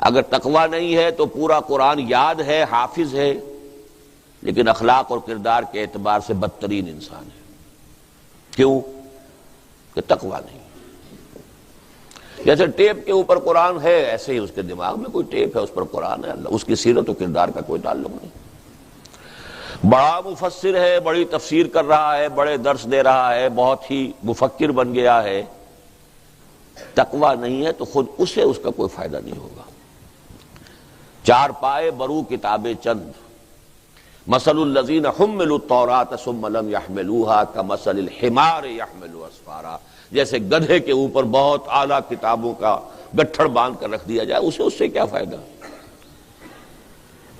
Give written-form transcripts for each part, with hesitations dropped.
اگر تقویٰ نہیں ہے تو پورا قرآن یاد ہے، حافظ ہے، لیکن اخلاق اور کردار کے اعتبار سے بدترین انسان ہے۔ کیوں؟ کہ تقویٰ نہیں۔ جیسے ٹیپ کے اوپر قرآن ہے، ایسے ہی اس کے دماغ میں کوئی ٹیپ ہے، اس پر قرآن ہے، اللہ اس کی سیرت و کردار کا کوئی تعلق نہیں۔ بڑا مفسر ہے، بڑی تفسیر کر رہا ہے، بڑے درس دے رہا ہے، بہت ہی مفکر بن گیا ہے، تقویٰ نہیں ہے تو خود اسے اس کا کوئی فائدہ نہیں ہوگا۔ چار پائے برو کتابیں چند، مثل الذین حملوا التوراۃ ثم لم يحملوها كمثل الحمار يحمل اسفارا، جیسے گدھے کے اوپر بہت اعلیٰ کتابوں کا گٹھڑ باندھ کر رکھ دیا جائے، اسے اس سے کیا فائدہ؟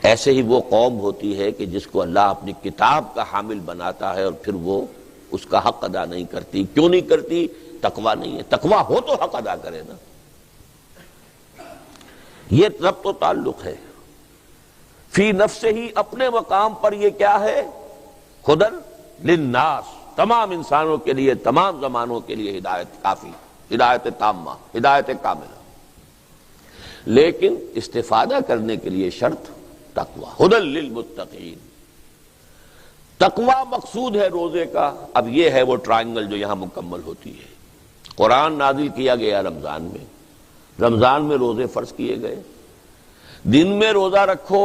ایسے ہی وہ قوم ہوتی ہے کہ جس کو اللہ اپنی کتاب کا حامل بناتا ہے اور پھر وہ اس کا حق ادا نہیں کرتی۔ کیوں نہیں کرتی؟ تقویٰ نہیں ہے۔ تقویٰ ہو تو حق ادا کرے نا۔ یہ ربط و تعلق ہے۔ فی نفس ہی، اپنے مقام پر یہ کیا ہے؟ ہدی للناس، تمام انسانوں کے لیے، تمام زمانوں کے لیے ہدایت کافی، ہدایت تامہ، ہدایت کاملہ۔ لیکن استفادہ کرنے کے لیے شرط تقویٰ، ہدی للمتقین۔ تقویٰ مقصود ہے روزے کا۔ اب یہ ہے وہ ٹرائنگل جو یہاں مکمل ہوتی ہے۔ قرآن نازل کیا گیا رمضان میں، رمضان میں روزے فرض کیے گئے۔ دن میں روزہ رکھو،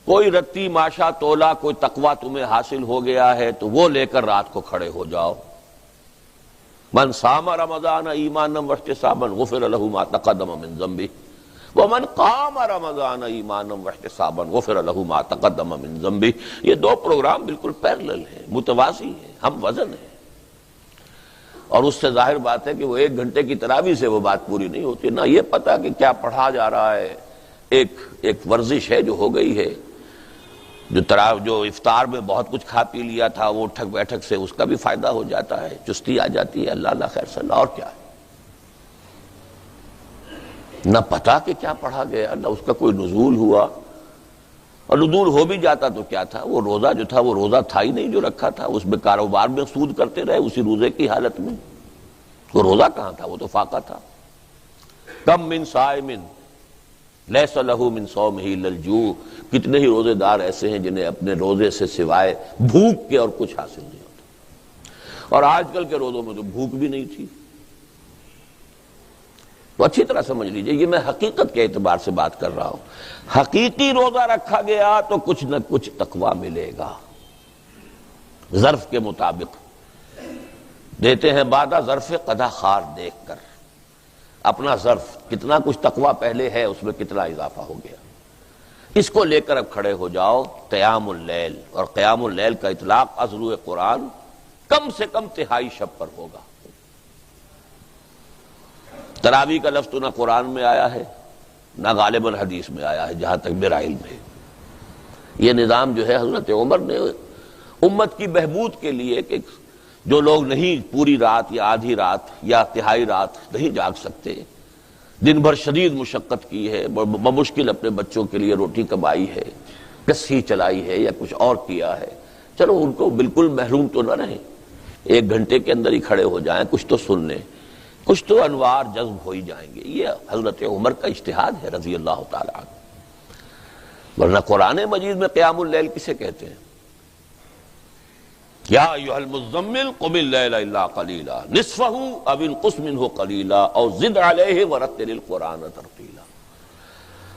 کوئی رتی ماشا تولا کوئی تقویٰ تمہیں حاصل ہو گیا ہے تو وہ لے کر رات کو کھڑے ہو جاؤ۔ من صام رمضان ایمانا واحتسابا غفر له ما تقدم من ذنبه ومن قام رمضان ایمانا واحتسابا غفر له ما تقدم من ذنبه۔ یہ دو پروگرام بالکل پیرلل ہیں، متوازی ہیں، ہم وزن ہیں۔ اور اس سے ظاہر بات ہے کہ وہ 1 گھنٹے کی تراویح سے وہ بات پوری نہیں ہوتی، نہ یہ پتہ کہ کیا پڑھا جا رہا ہے۔ ایک ورزش ہے جو ہو گئی ہے، جو افطار میں بہت کچھ کھا پی لیا تھا، وہ اٹھک بیٹھک سے اس کا بھی فائدہ ہو جاتا ہے، چستی آ جاتی ہے، اللہ اللہ خیر صلی اللہ، اور کیا ہے؟ نہ پتہ کہ کیا پڑھا گیا، نہ اس کا کوئی نزول ہوا، اور نزول ہو بھی جاتا تو کیا تھا؟ وہ روزہ جو تھا وہ روزہ تھا ہی نہیں جو رکھا تھا، اس میں کاروبار میں سود کرتے رہے اسی روزے کی حالت میں۔ وہ روزہ کہاں تھا؟ وہ تو فاقہ تھا۔ کم من صائم لیس لہ من صومہ الا الجوع، کتنے ہی روزے دار ایسے ہیں جنہیں اپنے روزے سے سوائے بھوک کے اور کچھ حاصل نہیں ہوتا، اور آج کل کے روزوں میں تو بھوک بھی نہیں تھی۔ تو اچھی طرح سمجھ لیجئے، یہ میں حقیقت کے اعتبار سے بات کر رہا ہوں۔ حقیقی روزہ رکھا گیا تو کچھ نہ کچھ تقویٰ ملے گا، ظرف کے مطابق دیتے ہیں بعدہ ظرف قضا خار دیکھ کر، اپنا ظرف کتنا کچھ تقویٰ پہلے ہے اس میں کتنا اضافہ ہو گیا، اس کو لے کر اب کھڑے ہو جاؤ۔ قیام اللیل، اور قیام اللیل کا اطلاق از روئے قرآن کم سے کم 1/3 شب پر ہوگا۔ تراویح کا لفظ تو نہ قرآن میں آیا ہے نہ غالباً حدیث میں آیا ہے، جہاں تک میرا علم ہے۔ یہ نظام جو ہے حضرت عمر نے امت کی بہبود کے لیے، کہ جو لوگ نہیں پوری رات یا آدھی رات یا 1/3 رات نہیں جاگ سکتے، دن بھر شدید مشقت کی ہے، بمشکل اپنے بچوں کے لیے روٹی کمائی ہے، کسی چلائی ہے یا کچھ اور کیا ہے، چلو ان کو بالکل محروم تو نہ رہیں، 1 گھنٹے کے اندر ہی کھڑے ہو جائیں، کچھ تو سن لیں، کچھ تو انوار جذب ہو ہی جائیں گے۔ یہ حضرت عمر کا اجتہاد ہے رضی اللہ تعالی عنہ۔ ورنہ قرآن مجید میں قیام اللیل کسے کہتے ہیں؟ یا ایھا المزمل قم اللیل الا قلیلا نصفہ او انقص منہ قلیلا او زد علیہ ورتل القرآن ترتیلا۔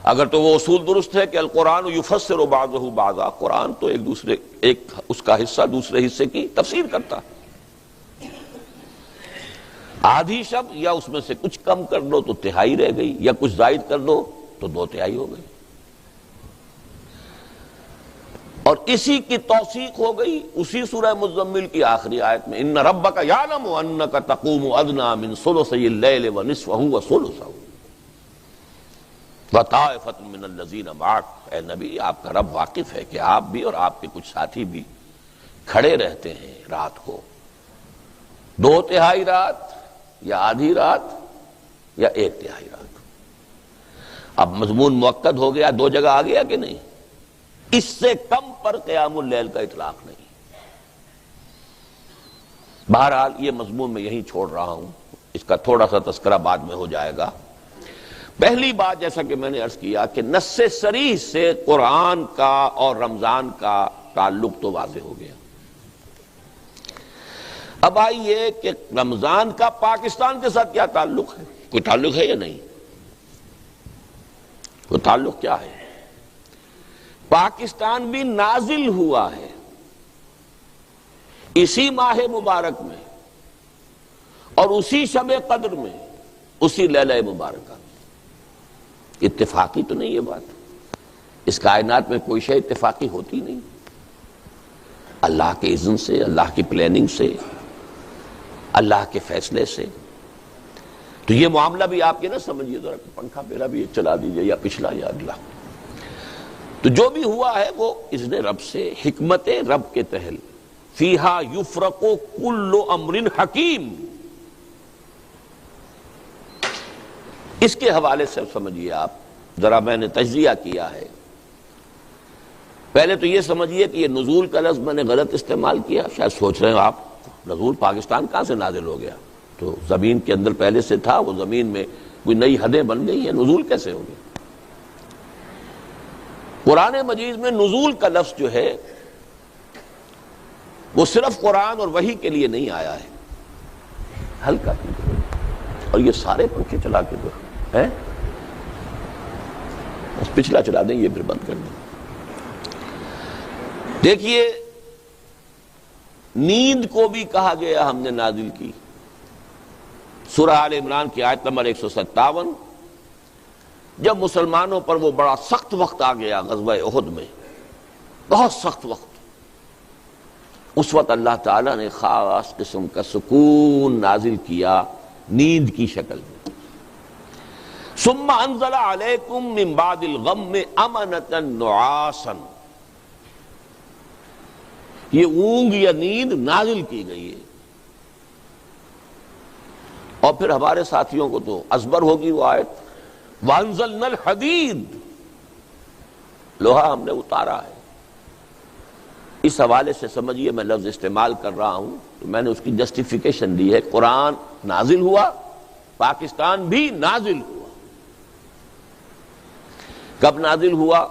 اگر تو وہ اصول درست ہے کہ القرآن یفسر بعضہ بعضا، قرآن تو ایک اس کا حصہ دوسرے حصے کی تفسیر کرتا ہے۔ آدھی شب یا اس میں سے کچھ کم کر دو تو 1/3 رہ گئی، یا کچھ زائد کر دو تو 2/3 ہو گئی، اور اسی کی توثیق ہو گئی اسی سورہ مزمل کی آخری آیت میں، ان ربک یعلم انک تقوم ادنی من ثلثی اللیل ونصفہ وثلثہ وطائفۃ من الذین معک۔ اے نبی، آپ کا رب واقف ہے کہ آپ بھی اور آپ کے کچھ ساتھی بھی کھڑے رہتے ہیں رات کو، 2/3 رات یا آدھی رات یا 1/3 رات۔ اب مضمون مؤکد ہو گیا، 2 جگہ آ گیا کہ نہیں؟ اس سے کم پر قیام اللیل کا اطلاق نہیں۔ بہرحال یہ مضمون میں یہیں چھوڑ رہا ہوں، اس کا تھوڑا سا تذکرہ بعد میں ہو جائے گا۔ پہلی بات جیسا کہ میں نے عرض کیا کہ نص صریح سے قرآن کا اور رمضان کا تعلق تو واضح ہو گیا. اب آئیے کہ رمضان کا پاکستان کے ساتھ کیا تعلق ہے؟ کوئی تعلق ہے یا نہیں؟ کوئی تعلق کیا ہے؟ پاکستان بھی نازل ہوا ہے اسی ماہ مبارک میں اور اسی شب قدر میں، اسی لیلہ مبارکہ میں. اتفاقی تو نہیں یہ بات، اس کائنات میں کوئی شے اتفاقی ہوتی نہیں. اللہ کے اذن سے، اللہ کی پلاننگ سے، اللہ کے فیصلے سے. تو یہ معاملہ بھی آپ کے نہ سمجھیے، ذرا پنکھا میرا بھی چلا دیجئے، یا پچھلا یا اگلا. تو جو بھی ہوا ہے وہ اذن رب سے، حکمت رب کے تحت. فیہا یفرق کل امر حکیم، اس کے حوالے سے سمجھیے آپ. ذرا میں نے تجزیہ کیا ہے. پہلے تو یہ سمجھیے کہ یہ نزول کا لفظ میں نے غلط استعمال کیا. شاید سوچ رہے ہیں آپ نزول پاکستان کہاں سے نازل ہو گیا؟ تو زمین کے اندر پہلے سے تھا، وہ زمین میں کوئی نئی حدیں بن گئی ہیں، نزول کیسے ہو گیا؟ قرآن مجید میں نزول کا لفظ جو ہے وہ صرف قرآن اور وحی کے لیے نہیں آیا ہے. ہلکا اور یہ سارے پنکھے چلا کے دو ہے، بس پچھلا چلا دیں، یہ پھر بند کر دیں. دیکھیے نیند کو بھی کہا گیا ہم نے نازل کی. سورہ آل عمران کی آیت نمبر 157، جب مسلمانوں پر وہ بڑا سخت وقت آ گیا غزوہ احد میں، بہت سخت وقت، اس وقت اللہ تعالیٰ نے خاص قسم کا سکون نازل کیا نیند کی شکل میں. ثم انزل علیکم من بعد الغم امنۃ نعاسا، یہ اونگ یا نیند نازل کی گئی ہے. اور پھر ہمارے ساتھیوں کو تو ازبر ہوگی وہ آیت، وانزلنا الحدید، لوہا ہم نے اتارا ہے. اس حوالے سے سمجھیے میں لفظ استعمال کر رہا ہوں تو میں نے اس کی جسٹیفیکیشن دی ہے. قرآن نازل ہوا، پاکستان بھی نازل ہوا. کب نازل ہوا؟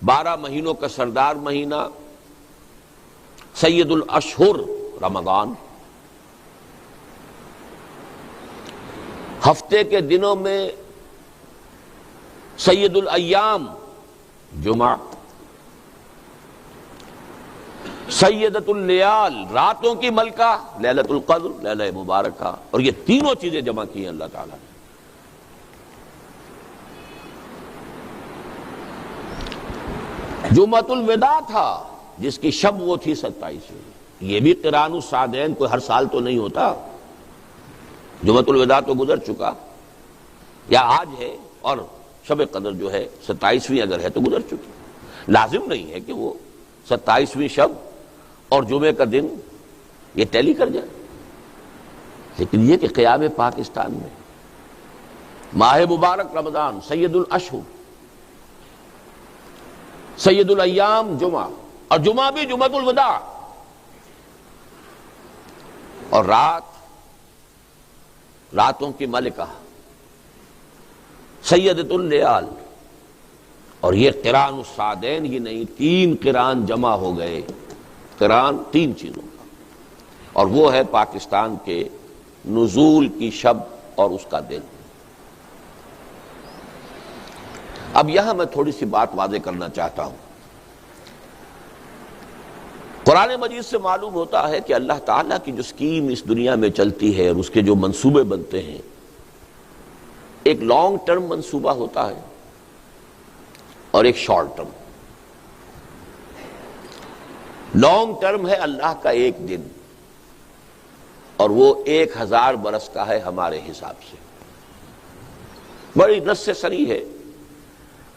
12 مہینوں کا سردار مہینہ، سید الاشہر رمضان. ہفتے کے دنوں میں سید الایام جمعہ، سیدۃ اللیال راتوں کی ملکہ لیلۃ القدر لیلہ مبارکہ. اور یہ تینوں چیزیں جمع کی ہیں اللہ تعالیٰ نے. جمعۃ الوداع تھا جس کی شب وہ تھی 27ویں. یہ بھی قران السعدین کوئی ہر سال تو نہیں ہوتا. جمعۃ الوداع تو گزر چکا، یا آج ہے، اور شب قدر جو ہے 27ویں اگر ہے تو گزر چکی. لازم نہیں ہے کہ وہ 27ویں شب اور جمعے کا دن یہ ٹیلی کر جائے. لیکن یہ کہ قیام پاکستان میں ماہ مبارک رمضان، سید الاشہر، سید الایام جمعہ، اور جمعہ بھی جمعۃ الوداع، اور راتوں کی ملکہ سیدۃ اللیال. اور یہ قران السعدین ہی نہیں، 3 قران جمع ہو گئے. قران 3 چیزوں کا، اور وہ ہے پاکستان کے نزول کی شب اور اس کا دن. اب یہاں میں تھوڑی سی بات واضح کرنا چاہتا ہوں. قرآن مجید سے معلوم ہوتا ہے کہ اللہ تعالیٰ کی جو سکیم اس دنیا میں چلتی ہے اور اس کے جو منصوبے بنتے ہیں، ایک لانگ ٹرم منصوبہ ہوتا ہے اور ایک شارٹ ٹرم. لانگ ٹرم ہے اللہ کا ایک دن، اور وہ 1000 برس کا ہے ہمارے حساب سے. بڑی نص صریح ہے.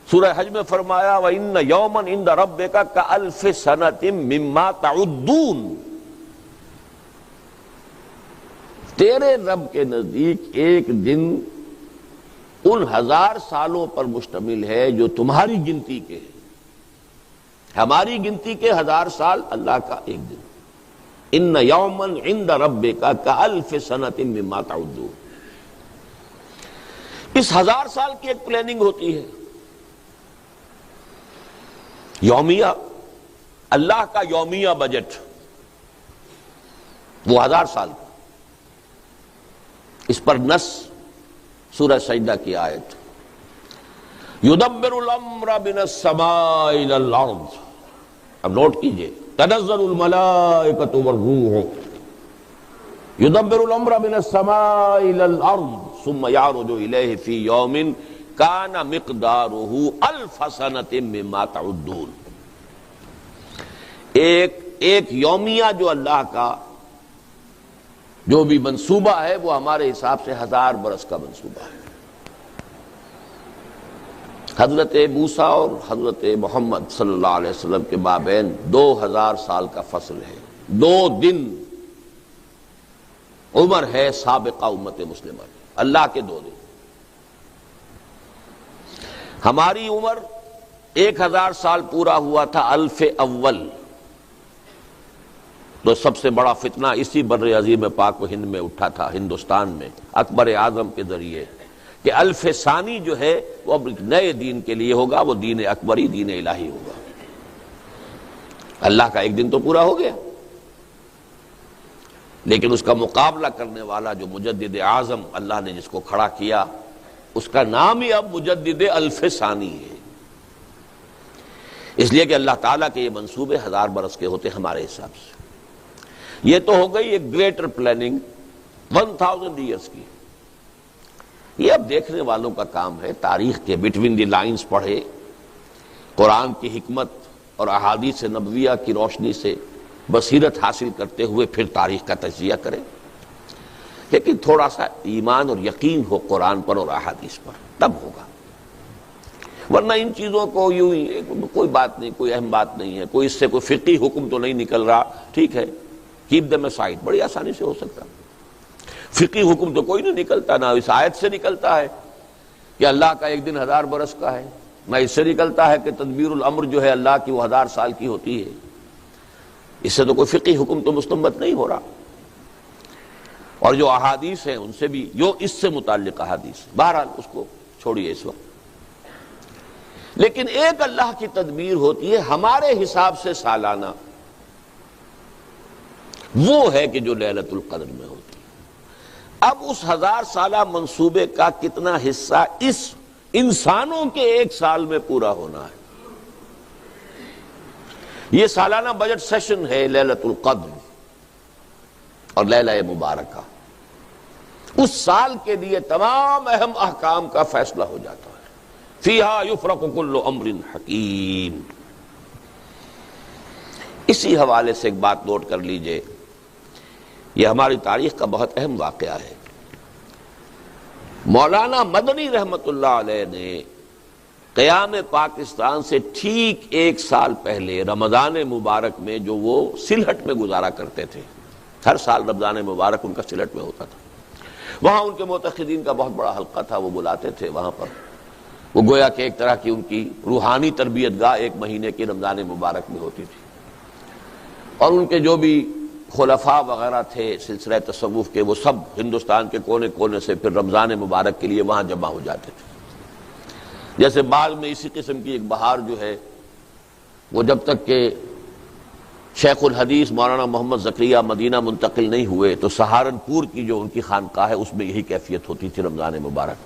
سورہ حج میں فرمایا وَإِنَّ يَوْمًا عِندَ رَبِّكَ كَأَلْفِ سَنَةٍ مِّمَّا تَعُدُّونَ، تیرے رب کے نزدیک ایک دن ان 1000 سالوں پر مشتمل ہے جو تمہاری گنتی کے ہیں. ہماری گنتی کے 1000 سال، اللہ کا ایک دن. ان یومن عند ربک کالف سنۃ مما تعدون. اس 1000 سال کی ایک پلاننگ ہوتی ہے یومیہ، اللہ کا یومیہ بجٹ وہ 1000 سال کا، اس پر نص سورہ سجدہ کی آیت یدبر الامر من السماء الى الارض، اب نوٹ کیجئے، تنزل الملائکۃ والروح یدبر الامر من السماء الى الارض ثم يعرج الیہ فی یوم کان مقدارہ 1000 سنۃ مما تعدون۔ ایک یومیہ جو اللہ کا جو بھی منصوبہ ہے وہ ہمارے حساب سے 1000 برس کا منصوبہ ہے۔ حضرت موسیٰ اور حضرت محمد صلی اللہ علیہ وسلم کے مابین 2000 سال کا فصل ہے، 2 دن عمر ہے سابقہ امت مسلمہ کی، اللہ کے 2 دن۔ ہماری عمر 1000 سال پورا ہوا تھا الف اول، تو سب سے بڑا فتنہ اسی بر عظیم پاک و ہند میں اٹھا تھا، ہندوستان میں اکبر اعظم کے ذریعے، کہ الف ثانی جو ہے وہ اب نئے دین کے لیے ہوگا، وہ دین اکبری، دین الہی ہوگا۔ اللہ کا 1 دن تو پورا ہو گیا، لیکن اس کا مقابلہ کرنے والا جو مجدد اعظم اللہ نے جس کو کھڑا کیا، اس کا نام ہی اب مجدد الف ثانی ہے، اس لیے کہ اللہ تعالیٰ کے یہ منصوبے 1000 برس کے ہوتے ہمارے حساب سے۔ یہ تو ہو گئی ایک گریٹر پلاننگ 1000 ایئرس کی۔ یہ اب دیکھنے والوں کا کام ہے، تاریخ کے بٹوین دی لائنز پڑھے، قرآن کی حکمت اور احادیث نبویہ کی روشنی سے بصیرت حاصل کرتے ہوئے پھر تاریخ کا تجزیہ کریں، لیکن تھوڑا سا ایمان اور یقین ہو قرآن پر اور احادیث پر، تب ہوگا۔ ورنہ ان چیزوں کو یوں ہی کوئی بات نہیں، کوئی اہم بات نہیں ہے، کوئی اس سے کوئی فقہی حکم تو نہیں نکل رہا، ٹھیک ہے، کیپ دم اسائڈ، بڑی آسانی سے ہو سکتا۔ فقہی حکم تو کوئی نہیں نکلتا، نہ اس آیت سے نکلتا ہے کہ اللہ کا 1 دن 1000 برس کا ہے، نہ اس سے نکلتا ہے کہ تدبیر الامر جو ہے اللہ کی وہ 1000 سال کی ہوتی ہے، اس سے تو کوئی فقہی حکم تو مستنبط نہیں ہو رہا۔ اور جو احادیث ہیں ان سے بھی، جو اس سے متعلق احادیث، بہرحال اس کو چھوڑیے اس وقت۔ لیکن ایک اللہ کی تدبیر ہوتی ہے ہمارے حساب سے سالانہ، وہ ہے کہ جو لیلۃ القدر میں ہوتی ہے۔ اب اس 1000 سالہ منصوبے کا کتنا حصہ اس انسانوں کے 1 سال میں پورا ہونا ہے؟ یہ سالانہ بجٹ سیشن ہے لیلۃ القدر اور لیلہ مبارکہ، اس سال کے لیے تمام اہم احکام کا فیصلہ ہو جاتا ہے۔ فیہا یفرق کل امر حکیم۔ اسی حوالے سے ایک بات نوٹ کر لیجئے، یہ ہماری تاریخ کا بہت اہم واقعہ ہے۔ مولانا مدنی رحمت اللہ علیہ نے قیام پاکستان سے ٹھیک 1 سال پہلے رمضان مبارک میں جو وہ سلہٹ میں گزارا کرتے تھے، ہر سال رمضان مبارک ان کا سلہٹ میں ہوتا تھا، وہاں ان کے معتقدین کا بہت بڑا حلقہ تھا، وہ بلاتے تھے وہاں پر، وہ گویا کہ ایک طرح کی ان کی روحانی تربیت گاہ 1 مہینے کی رمضان مبارک میں ہوتی تھی، اور ان کے جو بھی خلفاء وغیرہ تھے سلسلہ تصوف کے، وہ سب ہندوستان کے کونے کونے سے پھر رمضان مبارک کے لیے وہاں جمع ہو جاتے تھے۔ جیسے بعد میں اسی قسم کی ایک بہار جو ہے وہ جب تک کہ شیخ الحدیث مولانا محمد زکریا مدینہ منتقل نہیں ہوئے تو سہارنپور کی جو ان کی خانقاہ ہے اس میں یہی کیفیت ہوتی تھی رمضان مبارک۔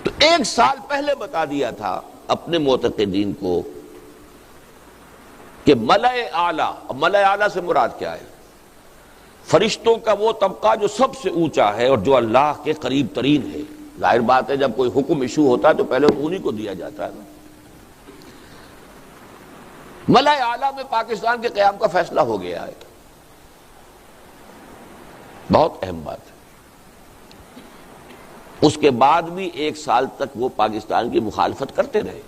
تو 1 سال پہلے بتا دیا تھا اپنے معتقدین کو کہ ملأ اعلیٰ، اب ملأ اعلیٰ سے مراد کیا ہے؟ فرشتوں کا وہ طبقہ جو سب سے اونچا ہے اور جو اللہ کے قریب ترین ہے۔ ظاہر بات ہے جب کوئی حکم ایشو ہوتا ہے تو پہلے انہی کو دیا جاتا ہے نا۔ ملأ اعلیٰ میں پاکستان کے قیام کا فیصلہ ہو گیا ہے، بہت اہم بات ہے۔ اس کے بعد بھی 1 سال تک وہ پاکستان کی مخالفت کرتے رہے،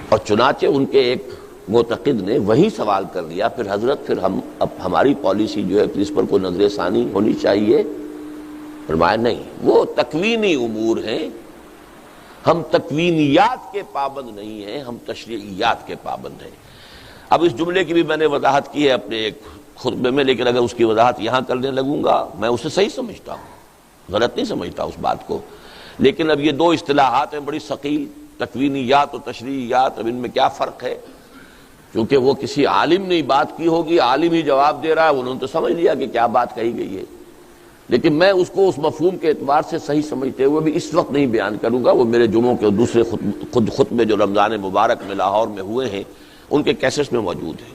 اور چنانچہ ان کے ایک معتقد نے وہی سوال کر دیا، پھر حضرت پھر اب ہماری پالیسی جو ہے اس پر کوئی نظر ثانی ہونی چاہیے؟ فرمایا نہیں، وہ تکوینی امور ہیں، ہم تکوینیات کے پابند نہیں ہیں، ہم تشریعیات کے پابند ہیں۔ اب اس جملے کی بھی میں نے وضاحت کی ہے اپنے ایک خطبے میں، لیکن اگر اس کی وضاحت یہاں کرنے لگوں گا میں اسے صحیح سمجھتا ہوں، غلط نہیں سمجھتا اس بات کو، لیکن اب یہ دو اصطلاحات ہیں بڑی ثقیل، تکوینیات و تشریعیات، اب ان میں کیا فرق ہے؟ کیونکہ وہ کسی عالم نے بات کی ہوگی، عالم ہی جواب دے رہا ہے، انہوں نے تو سمجھ لیا کہ کیا بات کہی گئی ہے، لیکن میں اس کو اس مفہوم کے اعتبار سے صحیح سمجھتے ہوئے بھی اس وقت نہیں بیان کروں گا، وہ میرے جمعوں کے دوسرے خطبے جو رمضان مبارک میں لاہور میں ہوئے ہیں ان کے کیسٹس میں موجود ہیں۔